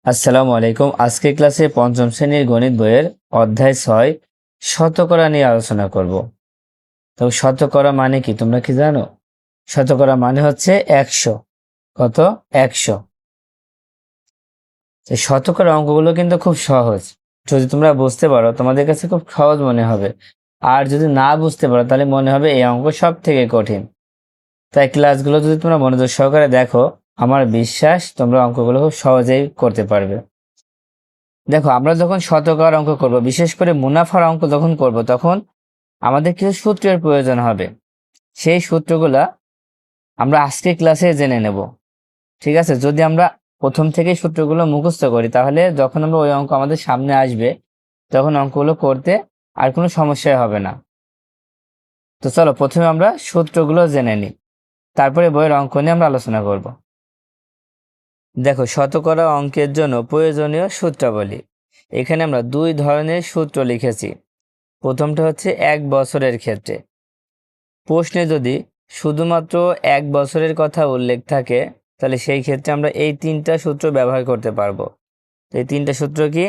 আসসালামু আলাইকুম। আজকে ক্লাসে পঞ্চম শ্রেণীর গণিত বইয়ের অধ্যায় 6 শতকরা নিয়ে আলোচনা করব। তো শতকরা মানে কি তোমরা কি জানো? শতকরা মানে হচ্ছে 100। কত? 100। এই শতকরা অঙ্কগুলো কিন্তু খুব সহজ। যদি তোমরা বুঝতে পারো তোমাদের কাছে খুব সহজ মনে হবে, আর যদি না বুঝতে পারো তাহলে মনে হবে এই অঙ্ক সব থেকে কঠিন। তাই ক্লাসগুলো যদি তোমরা মনোযোগ সহকারে দেখো, আমার বিশ্বাস তোমরা অঙ্কগুলো খুব সহজেই করতে পারবে। দেখো, আমরা যখন শতকরার অঙ্ক করব, বিশেষ করে মুনাফার অঙ্ক যখন করব, তখন আমাদের কিছু সূত্রের প্রয়োজন হবে। সেই সূত্রগুলা আমরা আজকে ক্লাসে জেনে নেব। ঠিক আছে? যদি আমরা প্রথম থেকে সূত্রগুলো মুখস্থ করি, তাহলে যখন আমরা ওই অঙ্ক আমাদের সামনে আসবে, তখন অঙ্কগুলো করতে আর কোনো সমস্যাই হবে না। তো চলো প্রথমে আমরা সূত্রগুলো জেনে নিই, তারপরে বইয়ের অঙ্ক নিয়ে আমরা আলোচনা করব। দেখো, শতকরা অঙ্কের জন্য প্রয়োজনীয় সূত্রাবলী। এখানে আমরা দুই ধরনের সূত্র লিখেছি। প্রথমটা হচ্ছে 1 বছরের ক্ষেত্রে। প্রশ্নে যদি শুধুমাত্র 1 বছরের কথা উল্লেখ থাকে, তাহলে সেই ক্ষেত্রে আমরা এই 3টা সূত্র ব্যবহার করতে পারবো। এই 3টা সূত্র কি?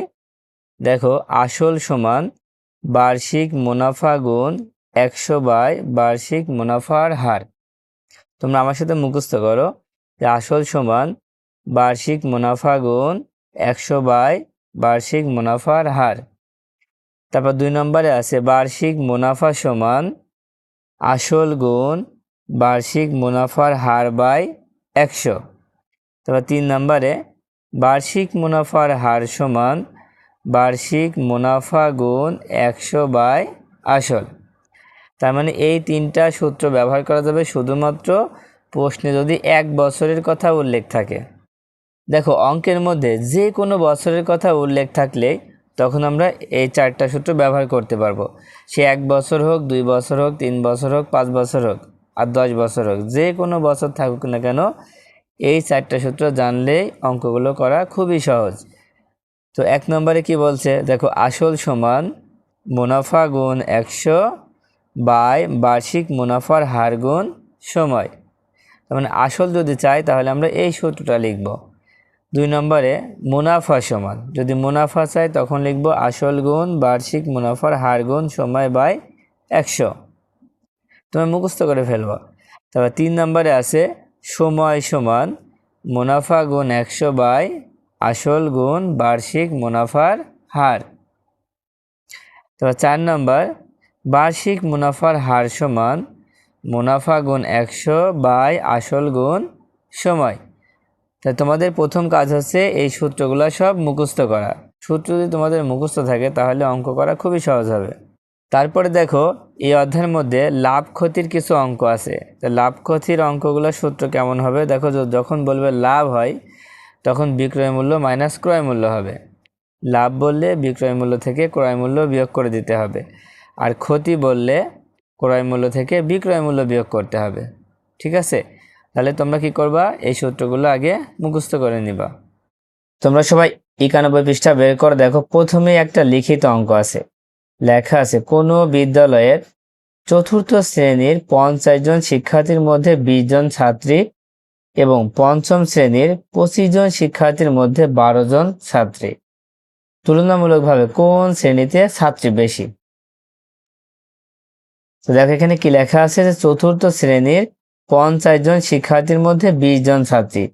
দেখো, আসল সমান বার্ষিক মুনাফা গুণ 100 বার্ষিক মুনাফার হার। তোমরা আমার সাথে মুখস্থ করো যে আসল সমান বার্ষিক মুনাফা গুণ 100 বার্ষিক মুনাফার হার। তারপর 2 নম্বরে আছে বার্ষিক মুনাফা সমান আসল গুণ বার্ষিক মুনাফার হার বাই 100। তারপর 3 নম্বরে বার্ষিক মুনাফার হার সমান বার্ষিক মুনাফা গুণ 100 বাই আসল। তার মানে এই 3টা সূত্র ব্যবহার করা যাবে শুধুমাত্র প্রশ্নে যদি 1 বছরের কথা উল্লেখ থাকে। দেখো, অঙ্কের মধ্যে যে কোনো বছরের কথা উল্লেখ থাকলে তখন আমরা এই 4টা সূত্র ব্যবহার করতে পারবো। সে 1 বছর হোক, 2 বছর হোক, 3 বছর হোক, 5 বছর হোক, আর 10 বছর হোক, যে কোনো বছর থাকুক না কেন, এই 4টা সূত্র জানলেই অঙ্কগুলো করা খুবই সহজ। তো 1 নম্বরে কি বলছে? দেখো, আসল সমান মুনাফা গুণ 100 বাই বার্ষিক মুনাফার হার গুণ সময়। তার মানে আসল যদি চাই তাহলে আমরা এই সূত্রটা লিখব। 2 নম্বরে মুনাফা সমান, যদি মুনাফা চাই তখন লিখব আসল গুণ বার্ষিক মুনাফার হার গুণ সময় বাই 100। তুমি মুখস্থ করে ফেলবো। তারপর 3 নম্বরে আছে সময় সমান মুনাফা গুণ 100 বাই আসল গুণ বার্ষিক মুনাফার হার। তারপর 4 নম্বর বার্ষিক মুনাফার হার সমান মুনাফা গুণ 100 বাই আসল গুণ সময়। তাই তোমাদের প্রথম কাজ হচ্ছে এই সূত্রগুলো সব মুখস্থ করা। সূত্র যদি তোমাদের মুখস্থ থাকে তাহলে অঙ্ক করা খুবই সহজ হবে। তারপরে দেখো, এই অধ্যায়ের মধ্যে লাভ ক্ষতির কিছু অঙ্ক আছে। তো লাভ ক্ষতির অঙ্কগুলোর সূত্র কেমন হবে? দেখো, যখন বলবে লাভ হয় তখন বিক্রয় মূল্য মাইনাস ক্রয় মূল্য হবে। লাভ বললে বিক্রয় মূল্য থেকে ক্রয় মূল্য বিয়োগ করে দিতে হবে, আর ক্ষতি বললে ক্রয় মূল্য থেকে বিক্রয় মূল্য বিয়োগ করতে হবে। ঠিক আছে? তাহলে তোমরা কি করবা? এই সূত্রগুলো আগে মুখস্থ করে নিবা। তোমরা সবাই 91 পৃষ্ঠা বের করে দেখো, প্রথমে একটা লিখিত অঙ্ক আছে। লেখা আছে কোনো বিদ্যালয়ের 4র্থ শ্রেণীর 50 জন শিক্ষার্থীর মধ্যে 20 জন ছাত্রী এবং 5ম শ্রেণীর 25 জন শিক্ষার্থীর মধ্যে 12 জন ছাত্রী। তুলনামূলকভাবে কোন শ্রেণীতে ছাত্রী বেশি? তো দেখো, এখানে কি লেখা আছে যে 4র্থ শ্রেণীর 50 জন শিক্ষার্থীর মধ্যে 20 জন ছাত্রী,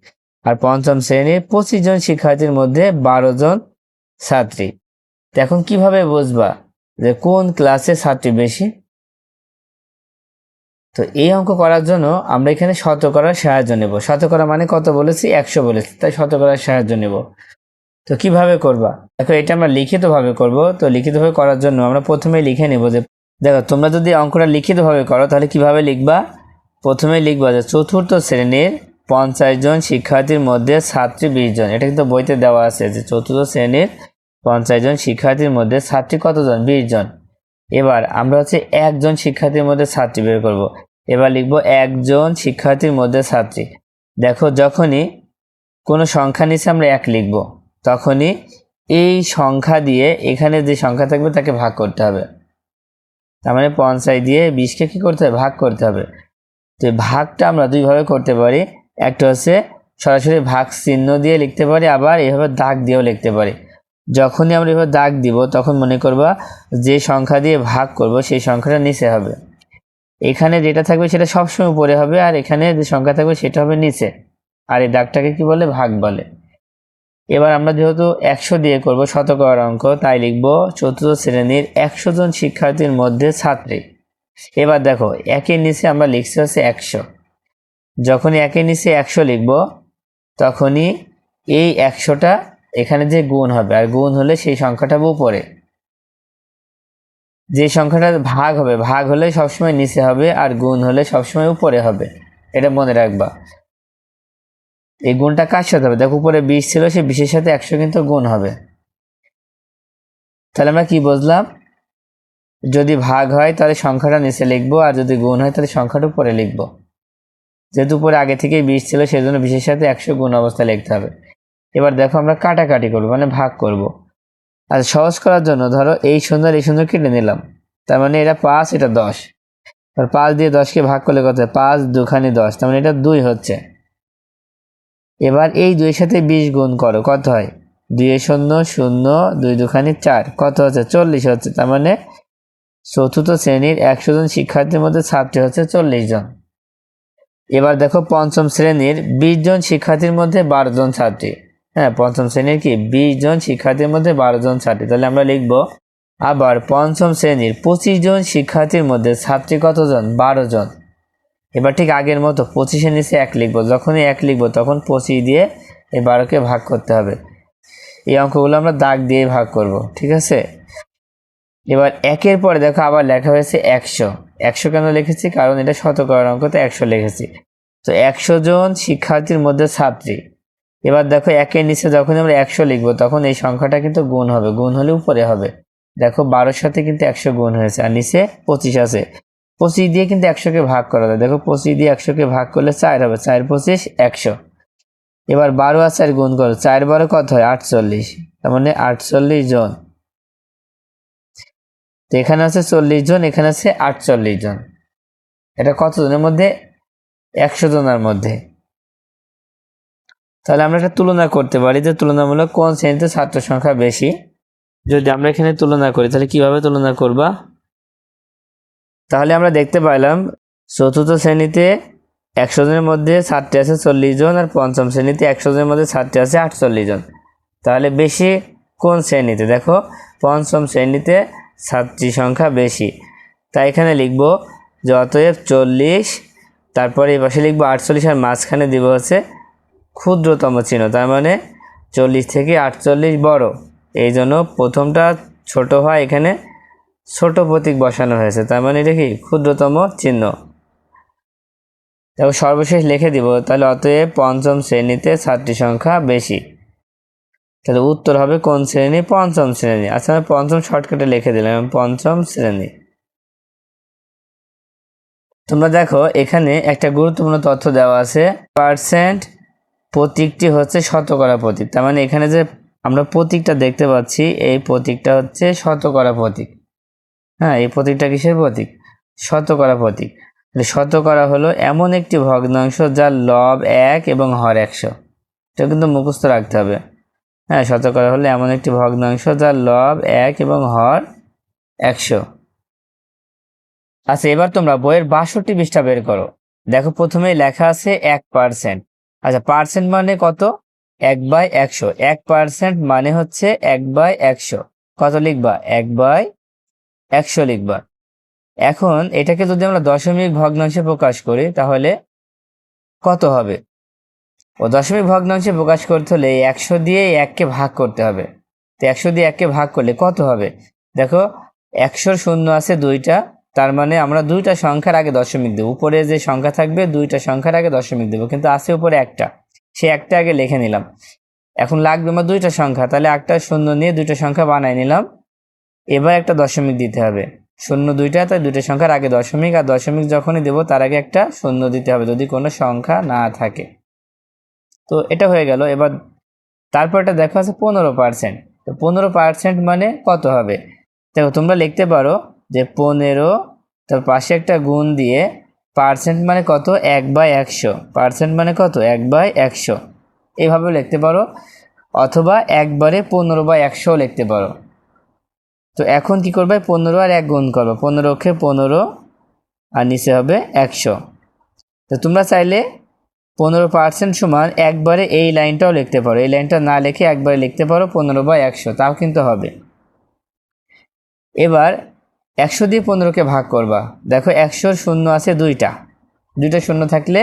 আর 5ম শ্রেণীর 25 জন শিক্ষার্থীর মধ্যে 12 জন ছাত্রী। এখন কিভাবে বুঝবা যে কোন ক্লাসে ছাত্রী বেশি? তো এই অঙ্ক করার জন্য আমরা এখানে শতকরার সাহায্য নেব। শতকরা মানে কত বলেছি? 100 বলেছি, তাই শতকরার সাহায্য নেব। তো কিভাবে করবা? দেখো, এটা আমরা লিখিতভাবে করব। তো লিখিতভাবে করার জন্য আমরা প্রথমে লিখে নেব যে, দেখো তোমরা যদি অঙ্কটা লিখিতভাবে করো তাহলে কিভাবে লিখবা? প্রথমে লিখবা যে 4র্থ শ্রেণীর 50 জন শিক্ষার্থীর মধ্যে ছাত্রী 20 জন। এটা কিন্তু বইতে দেওয়া আছে যে 4র্থ শ্রেণীর 50 জন শিক্ষার্থীর মধ্যে ছাত্রী কতজন? 20 জন। এবার আমরা হচ্ছে একজন শিক্ষার্থীর মধ্যে ছাত্রী বের করব। এবার লিখবো একজন শিক্ষার্থীর মধ্যে ছাত্রী। দেখো, যখনই কোনো সংখ্যা নিচে আমরা 1 লিখব, তখনই এই সংখ্যা দিয়ে এখানে যে সংখ্যা থাকবে তাকে ভাগ করতে হবে। তার মানে 50 দিয়ে 20কে কি করতে হবে? ভাগ করতে হবে। তো ভাগটা আমরা দুইভাবে করতে পারি। একটা হচ্ছে সরাসরি ভাগ চিহ্ন দিয়ে লিখতে পারি, আবার এভাবে দাগ দিয়েও লিখতে পারি। যখনই আমরা এভাবে দাগ দিব তখন মনে করবা যে সংখ্যা দিয়ে ভাগ করব সেই সংখ্যাটা নিচে হবে। এখানে যেটা থাকবে সেটা সবসময় উপরে হবে, আর এখানে যে সংখ্যা থাকবে সেটা হবে নিচে। আর এই দাগটাকে কি বলে? ভাগ বলে। এবার আমরা যেহেতু 100 দিয়ে করব শতকরার অঙ্ক, তাই লিখব চতুর্থ শ্রেণীর 100 জন শিক্ষার্থীর মধ্যে ছাত্রী। এবার দেখো একের নিচে আমরা লিখছি হচ্ছে 100। যখনই একের নিচে 100 লিখব তখনই এই 100টা এখানে যে গুণ হবে, আর গুণ হলে সেই সংখ্যাটা উপরে। যে সংখ্যাটা ভাগ হবে, ভাগ হলে সবসময় নিচে হবে, আর গুণ হলে সবসময় উপরে হবে। এটা মনে রাখবা। এই গুণটা কার সাথে হবে? দেখো উপরে 20 ছিল, সেই 20-এর সাথে 100 কিন্তু গুণ হবে। তাহলে আমরা কি বুঝলাম? যদি ভাগ হয় তাহলে সংখ্যাটা নিচে লিখবো, আর যদি গুণ হয় তাহলে সংখ্যাটা উপরে লিখবো। যেহেতু উপরে আগে থেকেই 20 ছিল, সেই জন্য 20-এর সাথে 100 গুণ অবস্থায় লিখতে হবে। এবার দেখো আমরা কাটাকাটি করবো, মানে ভাগ করব। আর সহজ করার জন্য ধরো এই সুন্দর কেটে নিলাম, তার মানে এটা 5, এটা 10। আর 5 দিয়ে 10কে ভাগ করলে কত হয়? 5 দুখানি 10, তার মানে এটা 2 হচ্ছে। এবার এই 2-এর সাথে 20 গুণ করো, কত হয়? 2 শূন্য শূন্য, 2 দুখানি 4, কত হচ্ছে? 40 হচ্ছে। তার মানে চতুর্থ শ্রেণীর 100 জন শিক্ষার্থীর মধ্যে ছাত্রী হচ্ছে 40 জন। এবার দেখো পঞ্চম শ্রেণীর 20 জন শিক্ষার্থীর মধ্যে 12 জন ছাত্রী। হ্যাঁ, পঞ্চম শ্রেণীর কি 20 জন শিক্ষার্থীর মধ্যে 12 জন ছাত্রী। তাহলে আমরা লিখবো আবার পঞ্চম শ্রেণীর 25 জন শিক্ষার্থীর মধ্যে ছাত্রী কতজন? 12 জন। এবার ঠিক আগের মতো 25-এর নিচে 1 লিখবো, যখনই 1 লিখবো তখন 25 দিয়ে এই 12কে ভাগ করতে হবে। এই অঙ্কগুলো আমরা দাগ দিয়ে ভাগ করব, ঠিক আছে? এবার একের পরে দেখো আবার লেখা হয়েছে 100। 100 কেন লিখেছি? কারণ এটা শতকরার অঙ্কতে 100 লিখেছি। তো 100 জন শিক্ষার্থীর মধ্যে ছাত্রী। এবার দেখো একের নিচে যখন আমরা 100 লিখবো তখন এই সংখ্যাটা কিন্তু গুণ হবে, গুণ হলে উপরে হবে। দেখো 12-এর সাথে কিন্তু 100 গুণ হয়েছে, আর নিচে 25 আছে। 25 দিয়ে কিন্তু 100-কে ভাগ করা যায়। দেখো 25 দিয়ে 100-কে ভাগ করলে 4 হবে, 4 25 100। এবার 12 আর 4 গুণ করো, 4 12 কত হয়? 48। তার মানে 48 জন। তো এখানে আছে 40 জন, এখানে আছে 48 জন। এটা কত জনের মধ্যে? 100 জনের মধ্যে। তাহলে আমরা একটা তুলনা করতে পারি যে তুলনামূলক কোন শ্রেণীতে ছাত্র সংখ্যা বেশি। যদি আমরা এখানে তুলনা করি তাহলে কিভাবে তুলনা করবা? তাহলে আমরা দেখতে পাইলাম চতুর্থ শ্রেণীতে 100 জনের মধ্যে ছাত্রী আছে 40 জন, আর পঞ্চম শ্রেণীতে 100 জনের মধ্যে ছাত্রী আছে 48 জন। তাহলে বেশি কোন শ্রেণীতে? দেখো পঞ্চম শ্রেণীতে ছাত্রী সংখ্যা বেশি, তাই এখানে লিখবো যে অতএব 40, তারপরে এই পাশে লিখবো 48, আর মাঝখানে দিব হচ্ছে ক্ষুদ্রতম চিহ্ন। তার মানে 40 থেকে 48 বড়, এই জন্য প্রথমটা ছোট হয়, এখানে ছোট প্রতীক বসানো হয়েছে। তার মানে এটা কি? ক্ষুদ্রতম চিহ্ন। দেখো সর্বশেষ লিখে দিব, তাহলে অতএব পঞ্চম শ্রেণীতে ছাত্রী সংখ্যা বেশি। তাহলে উত্তর হবে কোন শ্রেণী? পঞ্চম শ্রেণী। আচ্ছা আমি পঞ্চম শর্টকাটে লিখে দিলাম, পঞ্চম শ্রেণী। তোমরা দেখো এখানে একটা গুরুত্বপূর্ণ তথ্য দেওয়া আছে, পার্সেন্ট প্রতীকটি হচ্ছে শতকরা প্রতীক। তার মানে এখানে যে আমরা প্রতীকটা দেখতে পাচ্ছি, এই প্রতীকটা হচ্ছে শতকরা প্রতীক। হ্যাঁ, এই প্রতীকটা কিসের প্রতীক? শতকরা প্রতীক। শতকরা হলো এমন একটি ভগ্নাংশ যার লব 1 এবং হর 100। এটা কিন্তু মুখস্থ রাখতে হবে। হ্যাঁ, শতকরা হলো এমন একটি ভগ্নাংশ যার লব 1 এবং হর 100। আচ্ছা এবার তোমরা বইয়ের 62 পৃষ্ঠা বের করো। দেখো প্রথমেই লেখা আছে 1%। আচ্ছা পার্সেন্ট মানে কত? 1/100। 1% মানে হচ্ছে 1/100। কত লিখবা? 1/100 লিখবা। এখন এটাকে যদি আমরা দশমিক ভগ্নাংশে প্রকাশ করি তাহলে কত হবে? ও দশমিক ভগ্নাংশে প্রকাশ করতে হলে 100 দিয়ে 1কে ভাগ করতে হবে। তো 100 দিয়ে 1কে ভাগ করলে কত হবে? দেখো 100 শূন্য আছে 2টা, তার মানে আমরা 2টা সংখ্যার আগে দশমিক দেব। উপরে যে সংখ্যা থাকবে 2টা সংখ্যার আগে দশমিক দেব, কিন্তু আছে উপরে একটা, সে একটা আগে লিখে নিলাম। এখন লাগবে আমার 2টা সংখ্যা, তাহলে একটা শূন্য নিয়ে 2টা সংখ্যা বানাই নিলাম। এবার একটা দশমিক দিতে হবে, শূন্য 2টা, তাই 2টা সংখ্যার আগে দশমিক, আর দশমিক যখনই দেব তার আগে একটা শূন্য দিতে হবে যদি কোনো সংখ্যা না থাকে। তো এটা হয়ে গেল। এবার তারপরটা দেখো আছে 15%। তো 15% মানে কত হবে? দেখো তোমরা লিখতে পারো যে 15, তার পাশে একটা গুণ দিয়ে পার্সেন্ট মানে কত, 1/100। পার্সেন্ট মানে কত, 1/100। এইভাবে লিখতে পারো, অথবা একবারে 15/100 লিখতে পারো। তো এখন কি করবে, 15 আর 1 গুণ করবো, 15 15 আর নিচে হবে 100। তো তোমরা চাইলে 15% সমান একবারে এই লাইনটাও লিখতে পারো, এই লাইনটা না লিখে একবারে লিখতে পারো 15/100, তাও কিন্তু হবে। এবার 100 দিয়ে 15কে ভাগ করবা। দেখো 100-র শূন্য আছে দুইটা শূন্য থাকলে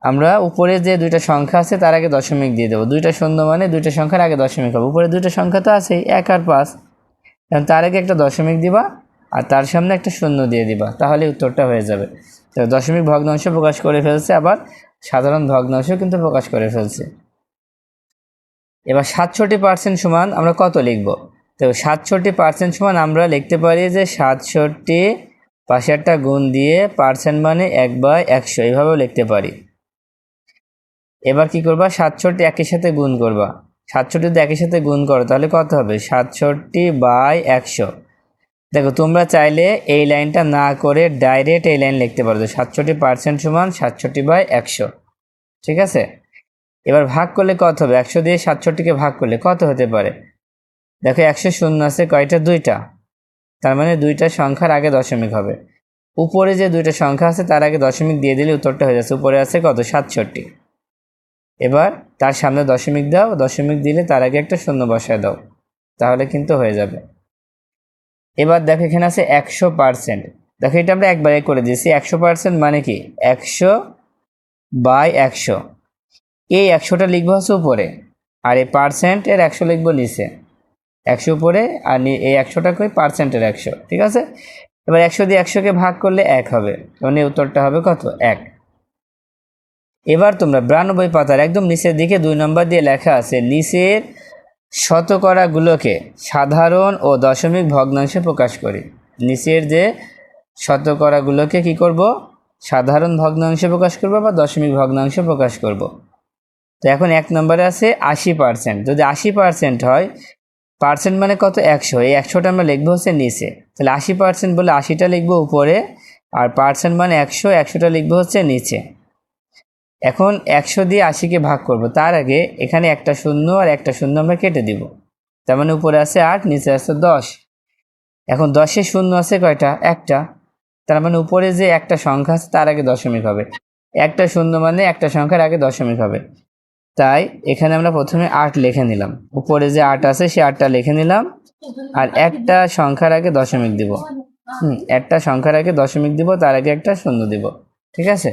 আমরা উপরে যে দুইটা সংখ্যা আছে তার আগে দশমিক দিয়ে দেবো। দুইটা শূন্য মানে দুইটা সংখ্যার আগে দশমিক হবে। উপরে দুইটা সংখ্যা তো আছেই, 1 আর 5, কারণ তার আগে একটা দশমিক দিবা আর তার সামনে একটা শূন্য দিয়ে দিবা, তাহলে উত্তরটা হয়ে যাবে। তো দশমিক ভগ্নাংশ প্রকাশ করে ফেলছে, আবার সাধারণ ভগ্নাংশ কিন্তু প্রকাশ করে ফেলছে। এবার 67% সমান আমরা কত লিখব? তো 67% সমান আমরা লিখতে পারি যে 67 পাশে একটা গুণ দিয়ে পার্সেন্ট মানে 1/100, এইভাবেও লিখতে পারি। এবার কি করবা, 67 একই সাথে গুণ করবা। 67 যদি একই সাথে গুণ করো তাহলে কত হবে, 67/100। দেখো তোমরা চাইলে এই লাইনটা না করে ডাইরেক্ট এই লাইন লিখতে পারো, 67% সমান 67/100। ঠিক আছে, এবার ভাগ করলে কত হবে, 100 দিয়ে 67কে ভাগ করলে কত হতে পারে? দেখো 100 শূন্য আছে কয়টা, দুইটা, তার মানে দুইটা সংখ্যার আগে দশমিক হবে। উপরে যে দুইটা সংখ্যা আছে তার আগে দশমিক দিয়ে দিলে উত্তরটা হয়ে যাচ্ছে। উপরে আছে কত, 67। এবার তার সামনে দশমিক দাও, দশমিক দিলে তার আগে একটা শূন্য বসায় দাও, তাহলে কিন্তু হয়ে যাবে। এবার দেখো এখানে আছে 100%। দেখো এটা আমরা একবারে করে দিয়েছি। 100% মানে কি, 100/100। এই 100টা লিখবো হচ্ছে উপরে, আর এই পার্সেন্টের 100 লিখবো নিচে। 100 উপরে আর এই 100টা কই, পার্সেন্টের 100। ঠিক আছে, এবার 100 দিয়ে 100কে ভাগ করলে 1 হবে, মানে উত্তরটা হবে কত, 1। এবার তোমরা 92 পাতার একদম নিচের দিকে 2 নম্বর দিয়ে লেখা আছে, নিচের শতকরাগুলোকে সাধারণ ও দশমিক ভগ্নাংশে প্রকাশ করি। নিচের যে শতকরাগুলোকে কি করব, সাধারণ ভগ্নাংশে প্রকাশ করব বা দশমিক ভগ্নাংশে প্রকাশ করব। তো এখন 1 নম্বরে আছে 80%। যদি 80% হয়, পার্সেন্ট মানে কত, 100, এই 100টা আমরা লিখবো হচ্ছে নিচে। তাহলে 80% বলে 80টা লিখবো উপরে, আর পার্সেন্ট মানে 100, 100টা লিখবো হচ্ছে নিচে। এখন 100 দিয়ে 80কে ভাগ করব, তার আগে এখানে একটা শূন্য আর একটা শূন্য আমরা কেটে দিব, তার মানে উপরে আছে 8, নিচে আছে 10। এখন 10-এ শূন্য আছে কয়টা, একটা, তার মানে উপরে যে একটা সংখ্যা আছে তার আগে দশমিক হবে। একটা শূন্য মানে একটা সংখ্যার আগে দশমিক হবে, তাই এখানে আমরা প্রথমে 8 লিখে নিলাম। উপরে যে 8 আছে সে 8টা লিখে নিলাম, আর একটা সংখ্যার আগে দশমিক দিব। একটা সংখ্যার আগে দশমিক দিব, তার আগে একটা শূন্য দিব। ঠিক আছে,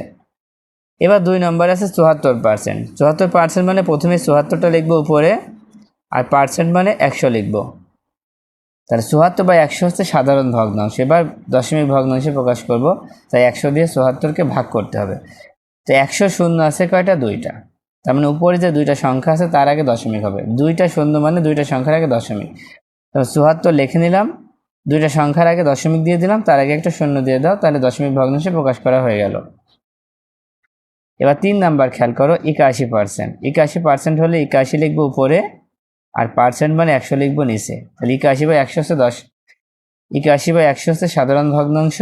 এবার 2 নম্বর আছে 74%। 74% মানে প্রথমে 74টা লিখবো উপরে, আর পার্সেন্ট মানে 100 লিখবো। তাহলে 74/100 হচ্ছে সাধারণ ভগ্নাংশ। এবার দশমিক ভগ্নাংশে প্রকাশ করব, তাই 100 দিয়ে 74কে ভাগ করতে হবে। তো 100 শূন্য আছে কয়টা, দুইটা, তার মানে উপরে যে দুইটা সংখ্যা আছে তার আগে দশমিক হবে। দুইটা শূন্য মানে দুইটা সংখ্যার আগে দশমিক। তো 74 লিখে নিলাম, দুইটা সংখ্যার আগে দশমিক দিয়ে দিলাম, তার আগে একটা শূন্য দিয়ে দাও, তাহলে দশমিক ভগ্নাংশে প্রকাশ করা হয়ে গেল। এবার 3 নাম্বার খেয়াল করো, 81%। 81% হলে 81 লিখবো উপরে, আর পার্সেন্ট মানে 100 লিখবো নিচে। তাহলে 81/100 হচ্ছে 10। 81/100 হচ্ছে সাধারণ ভগ্নাংশ,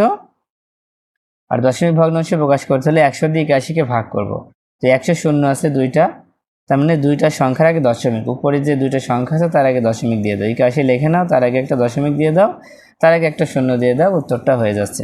আর দশমিক ভগ্নাংশ প্রকাশ করতে হলে 100 দিয়ে 81কে ভাগ করব। তো 100 শূন্য আছে দুইটা, তার মানে দুইটা সংখ্যার আগে দশমিক। উপরে যে দুইটা সংখ্যা আছে তার আগে দশমিক দিয়ে দাও। 81 লিখে নাও, তার আগে একটা দশমিক দিয়ে দাও, তার আগে একটা শূন্য দিয়ে দাও, উত্তরটা হয়ে যাচ্ছে।